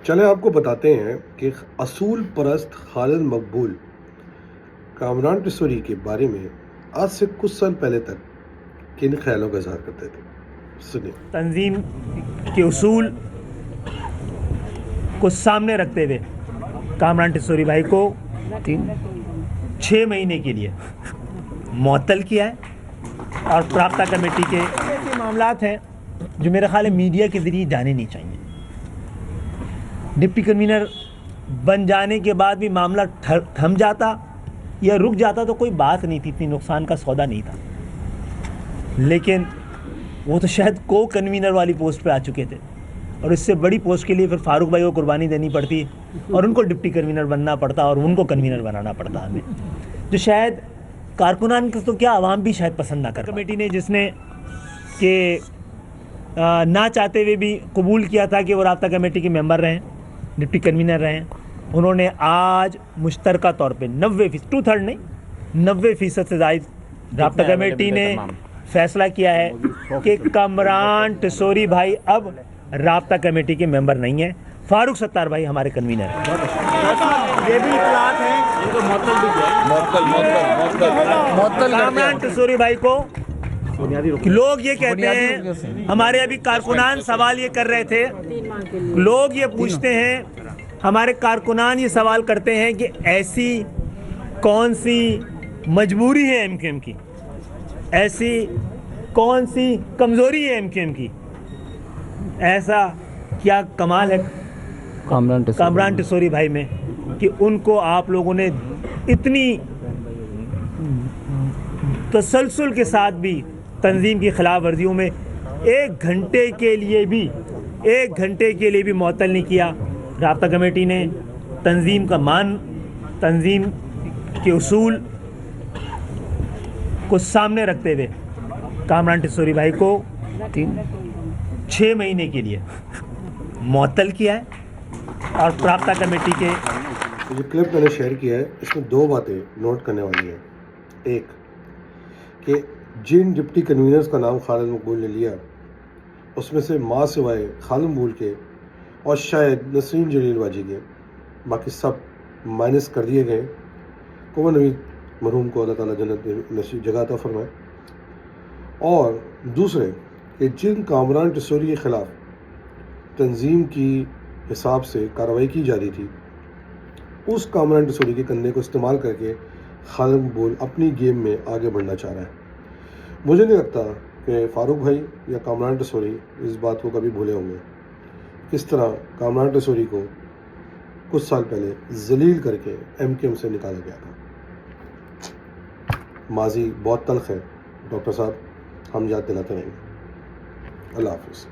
चले आपको बताते हैं कि असूल परस्त खालिद मकबूल कामरान टिसोरी के बारे में आज से कुछ साल पहले तक किन ख्यालों का इजहार करते थे। सुनिए। तंजीम के उसूल को सामने रखते हुए कामरान टिसोरी भाई को 6 महीने के लिए मुअत्तल किया है और प्राप्ता कमेटी के ऐसे मामलात हैं जो मेरे ख्याल है मीडिया के ज़रिए जाने नहीं चाहिए। डिप्टी कन्वीनर बन जाने के बाद भी मामला थम जाता या रुक जाता तो कोई बात नहीं थी, इतनी नुकसान का सौदा नहीं था। लेकिन वो तो शायद को कन्वीनर वाली पोस्ट पे आ चुके थे और इससे बड़ी पोस्ट के लिए फिर फारूक भाई को कुर्बानी देनी पड़ती और उनको डिप्टी कन्वीनर बनना पड़ता और उनको कन्वीनर बनाना पड़ता हमें, जो शायद कारकुनान तो क्या आवाम भी शायद पसंद ना कर। कमेटी ने जिसने कि ना चाहते हुए भी कबूल किया था कि वो राब्ता कमेटी के मेंबर रहें, डिप्टी कन्वीनर रहें, उन्होंने आज मुश्तरका तौर पे 90% 2/3 नहीं 90% से ज़्यादा राब्ता कमेटी ने फैसला किया है कि कामरान टिसोरी भाई अब राब्ता कमेटी के मेंबर नहीं है, फारूक सत्तार भाई हमारे कन्वीनर हैं। ये भी इतलात है कामरान टिसोरी भाई को लोग ये कहते हैं, हमारे अभी कारकुनान सवाल ये कर रहे थे, लोग ये पूछते हैं, हमारे कारकुनान ये सवाल करते हैं कि ऐसी कौन सी मजबूरी है एमकेएम की, ऐसी कौन सी कमज़ोरी है एमकेएम की, ऐसा क्या कमाल है कामरान टिसोरी भाई में कि उनको आप लोगों ने इतनी तसलसल के साथ भी तंजीम की खिलाफ वर्जियों में 1 घंटे के लिए भी मुअत्तल नहीं किया। राब्ता कमेटी ने तंजीम के उसूल को सामने रखते हुए कामरान टिसोरी भाई को 6 महीने के लिए मुअत्तल किया है और प्राप्ता कमेटी के जो क्लिप मैंने शेयर किया है इसमें 2 बातें नोट करने वाली हैं। एक कि जिन डिप्टी कन्वीनर्स का नाम खालिद मकबूल ने लिया उसमें से माँ सिवाय खालिद मकबूल के और शायद नसीम जलील वाजी के बाकी सब माइनस कर दिए गए। कुंवर नवीद मरहूम को अल्लाह ताला जन्नत नसीब जगह अता फरमाए। और दूसरे कि जिन कामरान टिसोरी के ख़िलाफ़ तंजीम की हिसाब से कार्रवाई की जा रही थी उस कामरान टिसोरी के कंधे को इस्तेमाल करके खालिद मकबूल अपनी गेम में आगे बढ़ना चाह रहा है। मुझे नहीं लगता कि फारूक भाई या कामरान टिसोरी इस बात को कभी भूले होंगे, किस तरह कामरान टिसोरी को कुछ साल पहले जलील करके एमकेएम से निकाला गया था। माजी बहुत तल्ख है डॉक्टर साहब, हम याद दिलाते रहेंगे। अल्लाह हाफ़िज़।